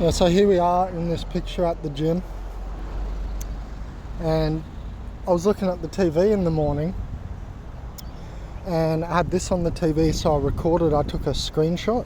Yeah, so here we are in this picture at the gym, and I was looking at the TV in the morning and I had this on the TV, so I recorded, I took a screenshot,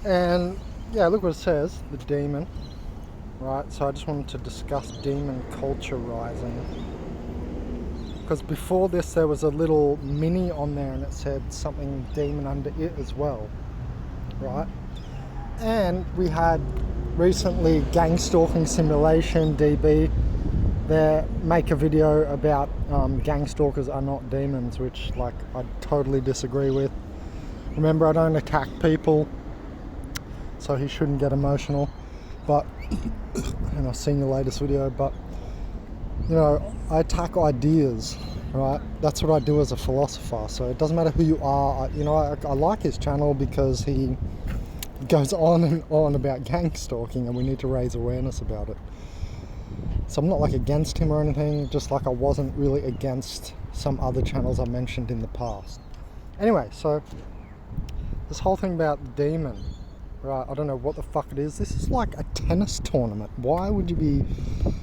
and yeah, look what it says, the demon, right? So I just wanted to discuss demon culture rising, because before this there was a little mini on there and it said something demon under it as well, right? And we had recently Gang Stalking Simulation, DB, they make a video about gang stalkers are not demons, which like I totally disagree with. Remember, I don't attack people, so he shouldn't get emotional. But, and I've seen the latest video, but you know, I attack ideas, right? That's what I do as a philosopher. So it doesn't matter who you are. You know, I like his channel because he goes on and on about gang stalking, and we need to raise awareness about it. So I'm not like against him or anything, just like I wasn't really against some other channels I mentioned in the past. Anyway, so this whole thing about the demon, right? I don't know what the fuck it is. This is like a tennis tournament. Why would you be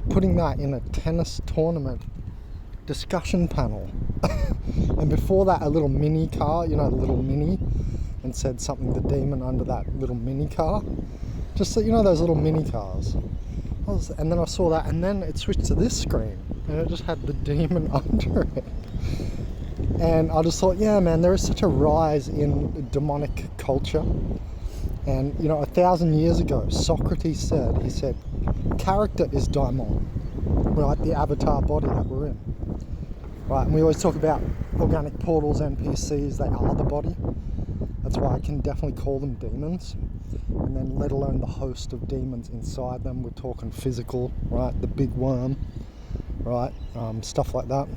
putting that in a tennis tournament discussion panel? And before that, a little mini car, you know, the little mini, and said something, the demon under that little mini car. Just so you know, those little mini cars. And then I saw that, and then it switched to this screen, and it just had the demon under it. And I just thought, yeah, man, there is such a rise in demonic culture. And you know, 1,000 years ago, Socrates said, he said, character is daimon, right? The avatar body that we're in, right? And we always talk about organic portals, NPCs, they are the body. That's why I can definitely call them demons. And then let alone the host of demons inside them. We're talking physical, right? The big worm, right? Stuff like that.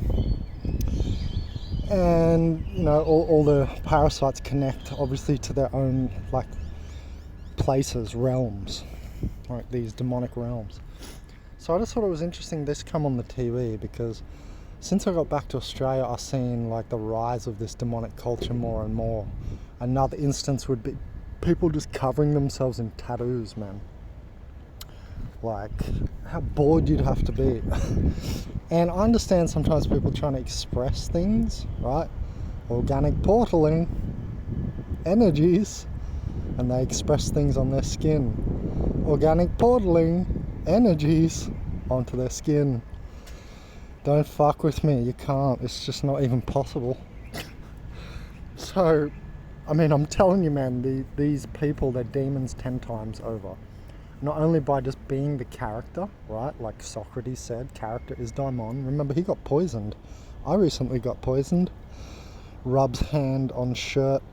And you know, all the parasites connect obviously to their own like places, realms, like these demonic realms. So I just thought it was interesting this come on the TV, because since I got back to Australia, I've seen like the rise of this demonic culture more and more. Another instance would be people just covering themselves in tattoos, man. Like, how bored you'd have to be. And I understand sometimes people trying to express things, right? Organic portaling energies, and they express things on their skin. Organic portaling energies onto their skin. Don't fuck with me, you can't. It's just not even possible. So, I mean, I'm telling you, man, these people, they're demons 10 times over. Not only by just being the character, right? Like Socrates said, character is daimon. Remember, he got poisoned. I recently got poisoned. Rubs hand on shirt.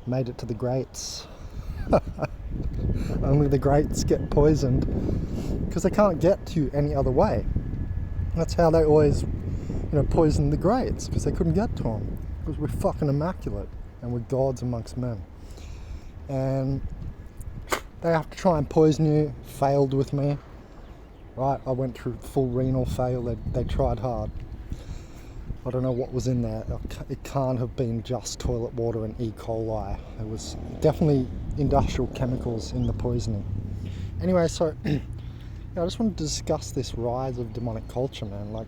Made it to the greats. Only the greats get poisoned, because they can't get to you any other way. That's how they always, you know, poisoned the greats, because they couldn't get to them. Because we're fucking immaculate. And we're gods amongst men. And they have to try and poison you. Failed with me. Right, I went through full renal failure. They tried hard. I don't know what was in there. It can't have been just toilet water and E. coli. There was definitely industrial chemicals in the poisoning. Anyway, so yeah, I just wanted to discuss this rise of demonic culture, man. Like,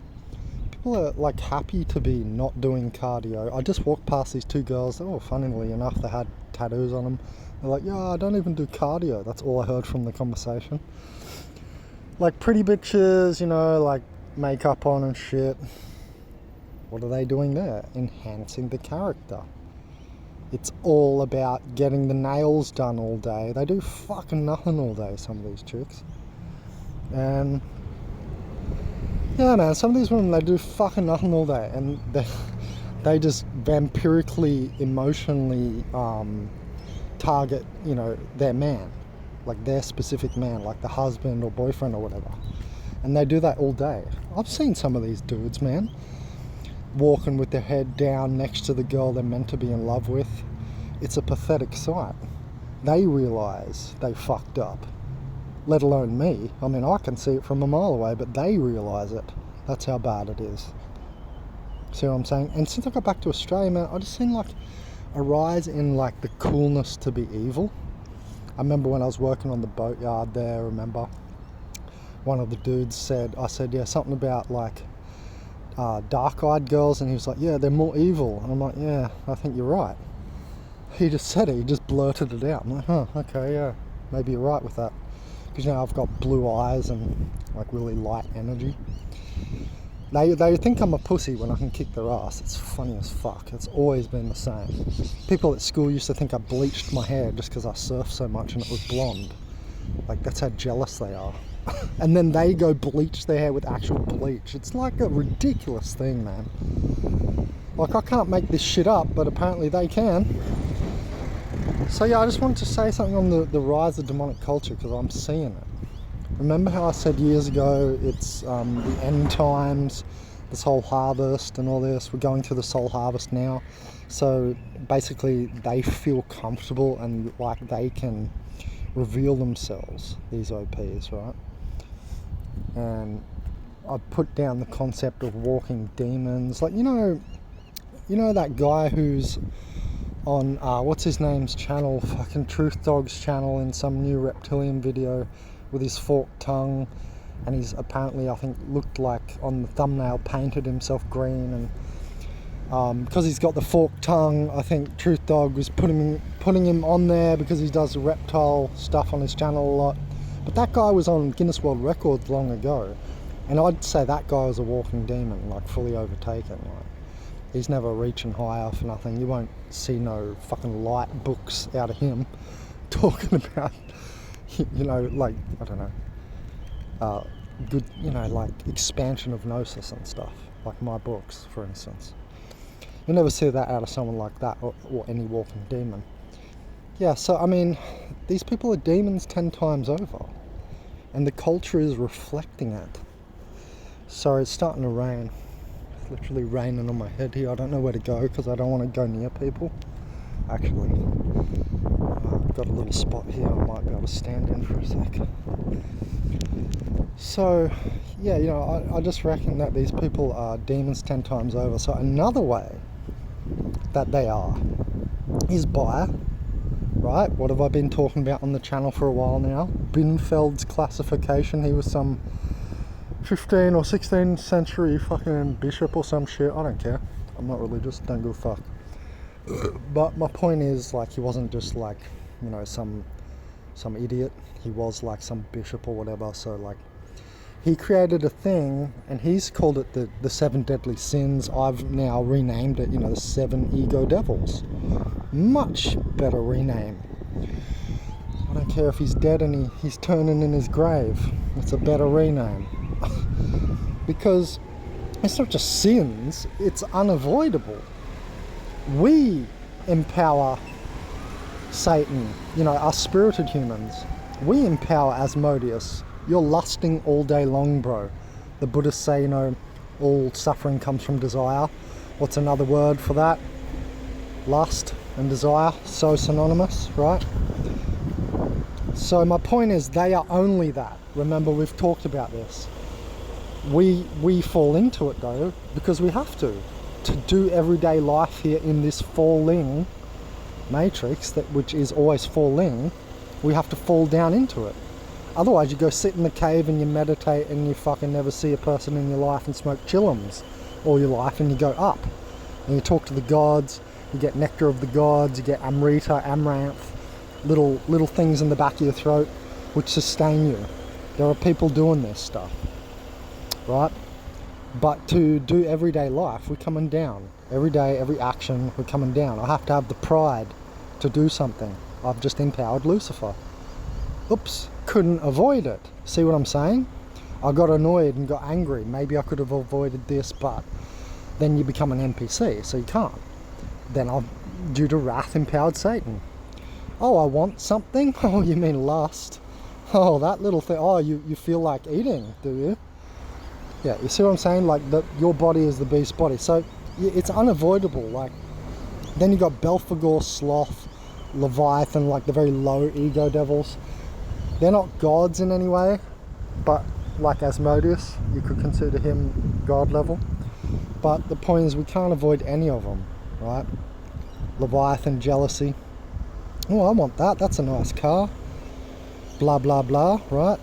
people are like happy to be not doing cardio. I just walked past these two girls. Oh, funnily enough, they had tattoos on them. They're like, yeah, I don't even do cardio. That's all I heard from the conversation. Like pretty bitches, you know, like makeup on and shit. What are they doing there? Enhancing the character. It's all about getting the nails done all day. They do fucking nothing all day, some of these chicks. And yeah, man, some of these women, they do fucking nothing all day, and they just vampirically, emotionally target, you know, their man, like their specific man, like the husband or boyfriend or whatever. And they do that all day. I've seen some of these dudes, man, walking with their head down next to the girl they're meant to be in love with. It's a pathetic sight. They realise they fucked up. Let alone me. I mean, I can see it from a mile away, but they realise it. That's how bad it is. See what I'm saying? And since I got back to Australia, man, I just seen like a rise in like the coolness to be evil. I remember when I was working on the boatyard there, remember, one of the dudes said, I said, yeah, something about like dark-eyed girls, and he was like, yeah, they're more evil. And I'm like, yeah, I think you're right. He just said it, he just blurted it out. I'm like, huh, okay, yeah, maybe you're right with that. Because, you know, I've got blue eyes and like really light energy. They think I'm a pussy when I can kick their ass. It's funny as fuck. It's always been the same. People at school used to think I bleached my hair just because I surfed so much and it was blonde. Like, that's how jealous they are. And then they go bleach their hair with actual bleach. It's like a ridiculous thing, man. Like, I can't make this shit up, but apparently they can. So yeah, I just wanted to say something on the rise of demonic culture, because I'm seeing it. Remember how I said years ago, it's the end times, the soul harvest and all this. We're going through the soul harvest now. So basically they feel comfortable and like they can reveal themselves, these OPs, right? And I put down the concept of walking demons. Like, you know that guy who's on, what's his name's channel, fucking Truth Dog's channel, in some new reptilian video, with his forked tongue, and he's apparently, I think, looked like on the thumbnail, painted himself green, and because he's got the forked tongue, I think Truth Dog was putting him on there because he does reptile stuff on his channel a lot. But that guy was on Guinness World Records long ago, and I'd say that guy was a walking demon, like fully overtaken. Like, he's never reaching higher for nothing. You won't see no fucking light books out of him talking about, you know, like, I don't know, good, you know, like expansion of gnosis and stuff, like my books, for instance. You'll never see that out of someone like that, or any walking demon. Yeah, so I mean, these people are demons 10 times over, and the culture is reflecting it. Sorry, it's starting to rain. It's literally raining on my head here. I don't know where to go because I don't want to go near people. Actually, I've got a little spot here I might be able to stand in for a sec. So, yeah, you know, I just reckon that these people are demons 10 times over. So another way that they are is by, right, what have I been talking about on the channel for a while now? Binfeld's classification. He was some 15th or 16th century fucking bishop or some shit. I don't care. I'm not religious. Don't give a fuck. But my point is, like, he wasn't just like, you know, some idiot. He was like some bishop or whatever. So like, he created a thing, and he's called it the 7 deadly sins. I've now renamed it, you know, the 7 ego devils. Much better rename. I don't care if he's dead and he's turning in his grave. It's a better rename. Because it's not just sins, it's unavoidable. We empower Satan, you know, us spirited humans. We empower Asmodeus. You're lusting all day long, bro. The Buddhists say, you know, all suffering comes from desire. What's another word for that? Lust and desire, so synonymous, right? So my point is, they are only that. Remember, we've talked about this. We fall into it though, because we have to do everyday life here in this falling matrix, which is always falling. We have to fall down into it. Otherwise, you go sit in the cave and you meditate and you fucking never see a person in your life and smoke chillums all your life, and you go up and you talk to the gods, you get nectar of the gods, you get Amrita, Amaranth, little things in the back of your throat which sustain you. There are people doing this stuff, right? But to do everyday life, we're coming down. Every day, every action, we're coming down. I have to have the pride to do something. I've just empowered Lucifer. Oops, couldn't avoid it. See what I'm saying? I got annoyed and got angry. Maybe I could have avoided this, but then you become an NPC, so you can't. Then I've, due to wrath, empowered Satan. Oh, I want something? Oh, you mean lust? Oh, that little thing. Oh, you feel like eating, do you? Yeah, you see what I'm saying? Like, your body is the beast body. So it's unavoidable. Like, then you got Belphegor, Sloth, Leviathan, like the very low ego devils. They're not gods in any way, but like Asmodeus, you could consider him god level. But the point is, we can't avoid any of them, right? Leviathan, jealousy. Oh, I want that. That's a nice car. blah blah blah, right?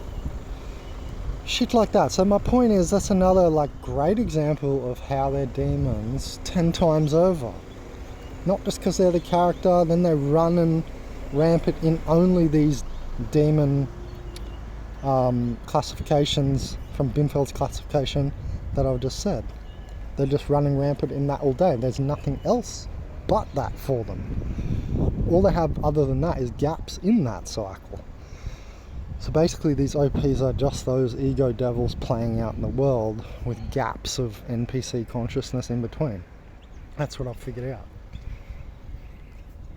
Shit like that. So my point is, that's another like great example of how they're demons 10 times over. Not just because they're the character, then they run and rampant in only these demon classifications from Binfeld's classification that I've just said. They're just running rampant in that all day. There's nothing else but that for them. All they have other than that is gaps in that cycle. So basically these OPs are just those ego devils playing out in the world with gaps of NPC consciousness in between. That's what I've figured out.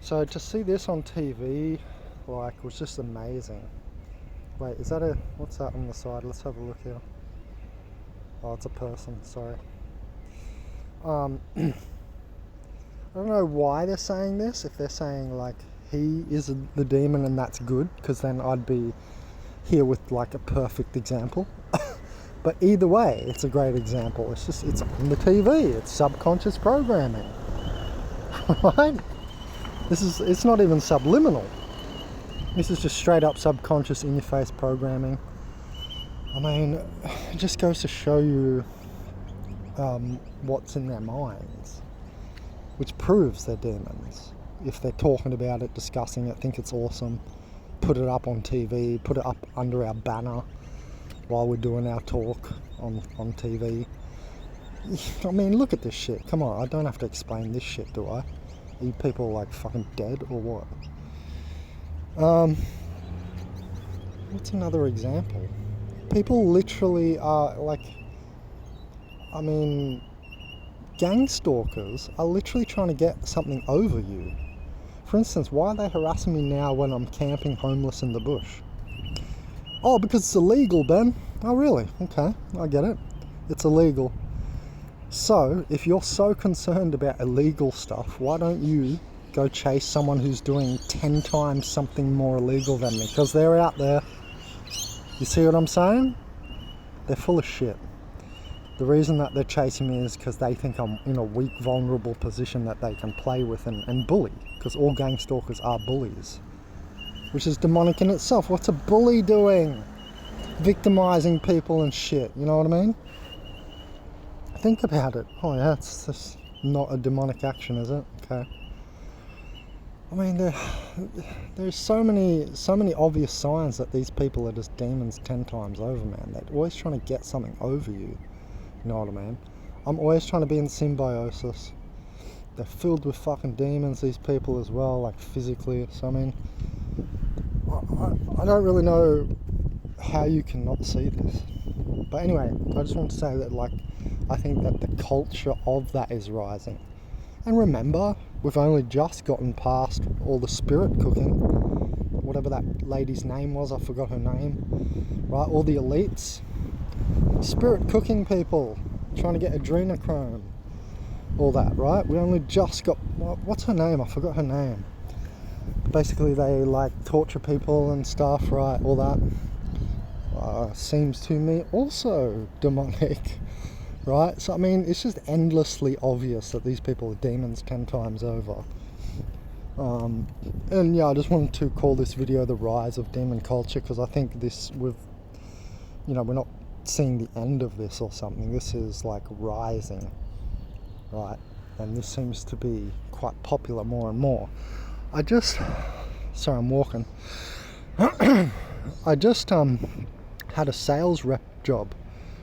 So to see this on TV, like, was just amazing. Wait, is that what's that on the side? Let's have a look here. Oh, it's a person, sorry. I don't know why they're saying this, if they're saying like he is the demon and that's good, because then I'd be here with like a perfect example. But either way, it's a great example. It's on the TV, it's subconscious programming. Right? It's not even subliminal. This is just straight up subconscious in your face programming. I mean, it just goes to show you what's in their minds, which proves they're demons. If they're talking about it, discussing it, think it's awesome, put it up on TV, put it up under our banner while we're doing our talk on TV. I mean, look at this shit. Come on, I don't have to explain this shit, do I? Are you people like fucking dead or what? What's another example? People literally are like, I mean, gang stalkers are literally trying to get something over you. For instance, why are they harassing me now when I'm camping homeless in the bush? Oh, because it's illegal, Ben. Oh, really? Okay, I get it. It's illegal. So, if you're so concerned about illegal stuff, why don't you go chase someone who's doing 10 times something more illegal than me? Because they're out there. You see what I'm saying? They're full of shit. The reason that they're chasing me is because they think I'm in a weak, vulnerable position that they can play with and bully. Because all gang stalkers are bullies. Which is demonic in itself. What's a bully doing? Victimizing people and shit. You know what I mean? Think about it. Oh yeah, it's just not a demonic action, is it? Okay. I mean, there's so many obvious signs that these people are just demons 10 times over, man. They're always trying to get something over you. You know what I mean? I'm always trying to be in symbiosis. They're filled with fucking demons, these people as well, like physically. So I mean, I don't really know how you can not see this. But anyway, I just want to say that, like, I think that the culture of that is rising. And remember, we've only just gotten past all the spirit cooking, whatever that lady's name was, I forgot her name, right? All the elites, spirit cooking people, trying to get adrenochrome, all that, right? We only just got, what's her name? I forgot her name. Basically, they like torture people and stuff, right? All that seems to me also demonic. Right? So I mean, it's just endlessly obvious that these people are demons 10 times over. And yeah, I just wanted to call this video the rise of demon culture, because I think we're not seeing the end of this or something. This is like rising, right? And this seems to be quite popular more and more. Sorry, I'm walking. I just had a sales rep job.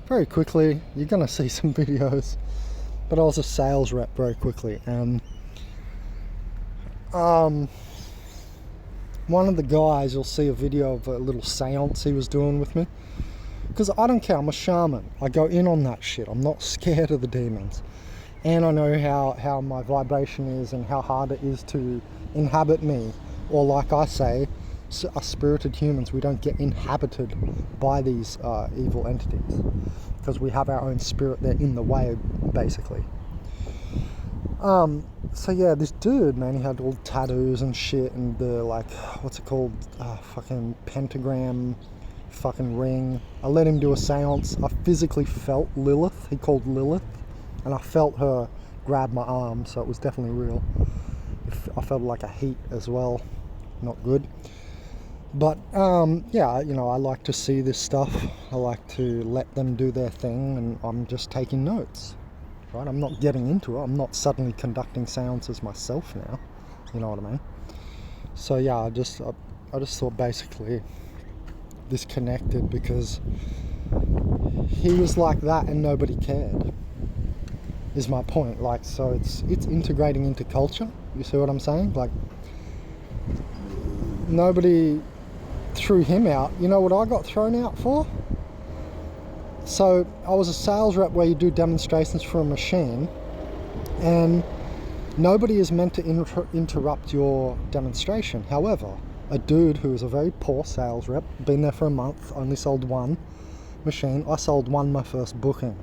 Very quickly, you're gonna see some videos, but I was a sales rep very quickly, and one of the guys, you'll see a video of a little seance he was doing with me, because I don't care, I'm a shaman, I go in on that shit, I'm not scared of the demons, and I know how my vibration is and how hard it is to inhabit me, or like I say, us spirited humans, we don't get inhabited by these evil entities, because we have our own spirit, they're in the way, basically. So yeah, this dude, man, he had all tattoos and shit, and the, like, what's it called, fucking pentagram, fucking ring. I let him do a seance. I physically felt Lilith, he called Lilith, and I felt her grab my arm, so it was definitely real. I felt like a heat as well, not good. But yeah, you know, I like to see this stuff. I like to let them do their thing, and I'm just taking notes. Right? I'm not getting into it. I'm not suddenly conducting seances myself now. You know what I mean? So yeah, I just thought basically this connected because he was like that and nobody cared. Is my point. Like, so it's integrating into culture. You see what I'm saying? Like, nobody threw him out. You know what I got thrown out for? So I was a sales rep where you do demonstrations for a machine, and nobody is meant to interrupt your demonstration. However, a dude who is a very poor sales rep, been there for a month, only sold one machine. I sold one my first booking.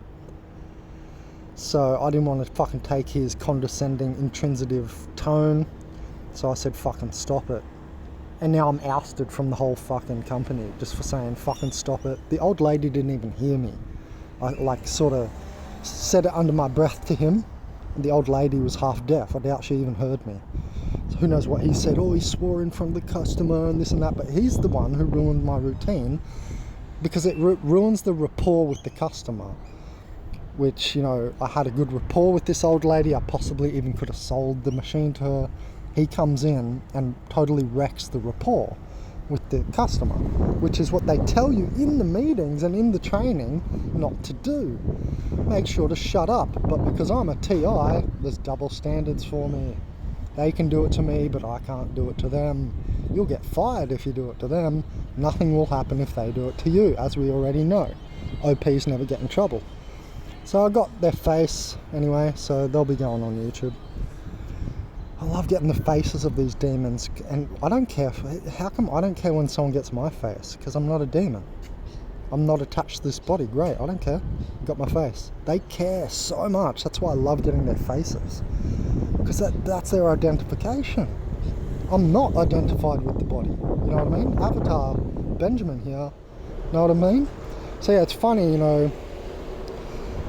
So I didn't want to fucking take his condescending, intransitive tone. So I said, fucking stop it. And now I'm ousted from the whole fucking company just for saying, fucking stop it. The old lady didn't even hear me. I like sort of said it under my breath to him. And the old lady was half deaf. I doubt she even heard me. So who knows what he said. Oh, he swore in front of the customer and this and that. But he's the one who ruined my routine because it ruins the rapport with the customer. Which, you know, I had a good rapport with this old lady. I possibly even could have sold the machine to her. He comes in and totally wrecks the rapport with the customer, which is what they tell you in the meetings and in the training not to do. Make sure to shut up. But because I'm a TI, there's double standards for me. They can do it to me, but I can't do it to them. You'll get fired if you do it to them. Nothing will happen if they do it to you, as we already know. OPs never get in trouble. So I got their face anyway, so they'll be going on YouTube. I love getting the faces of these demons, and I don't care. How come I don't care when someone gets my face? Because I'm not a demon. I'm not attached to this body. Great, I don't care. Got my face. They care so much. That's why I love getting their faces. Because that's their identification. I'm not identified with the body. You know what I mean? Avatar Benjamin here. Know what I mean? So yeah, it's funny, you know.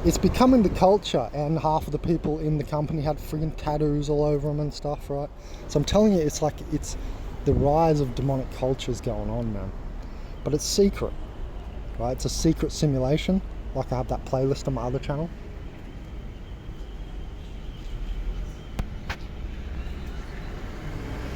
It's becoming the culture, and half of the people in the company had friggin' tattoos all over them and stuff, right? So I'm telling you, it's like, it's the rise of demonic cultures going on, man. But it's secret, right? It's a secret simulation. Like I have that playlist on my other channel.